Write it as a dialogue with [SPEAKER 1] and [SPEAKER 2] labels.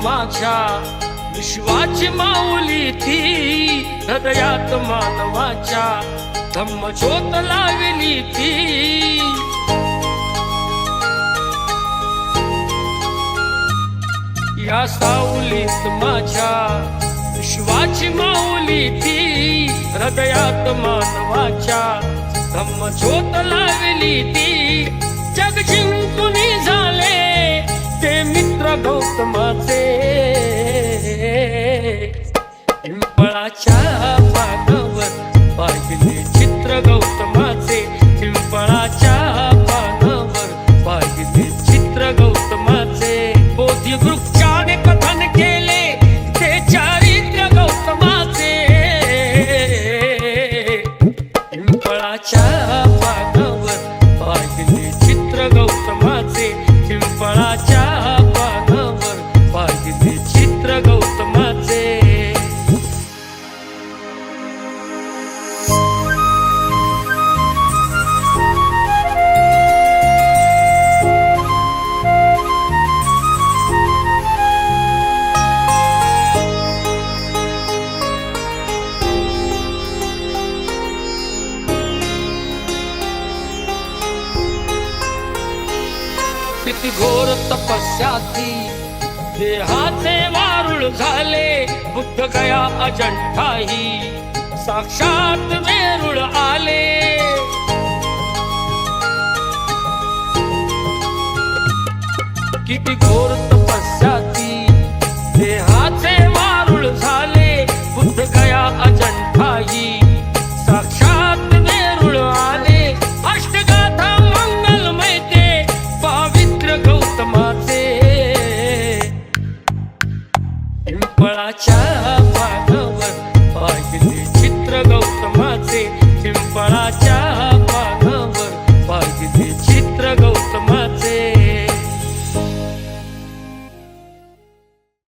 [SPEAKER 1] माझ्या विश्वाची माऊली ती, हृदयात मानवाच्या धम्मज्योत लावली ती। या सावलीत माझ्या विश्वाची माऊली ती, हृदयात मानवाच्या धम्मज्योत लावली ती। जग जिंकून झाले ते मित्र गौतमाचे, पिंपळाच्या पानावर पाहिले चित्र गौतमाचे, पिंपळाच्या पानावर पाहिले चित्र गौतमाचे। बोधी वृक्षाने कथन केले ते चारित्र्य गौतमाचे, पिंपळाच्या पानावर पाहिले चित्र गौतमाचे, पिंपळाच्या पानावर पाहिले चित्र गौतमाचे। किती घोर तपस्या ती, देहाचे वारुळ झाले, बुद्ध गया अजंठाही साक्षात वेरूळ आले। किती घोर तपस्या ती, देहाचे वारुळ झाले, बुद्ध गया अजंठाही साक्षात वेरूळ आले। अष्टगाथा मंगलमय ते पावित्र गौतमाचे, पिंपळाच्या पानावर पाहिले चित्र गौतमाचे, पिंपळाच्या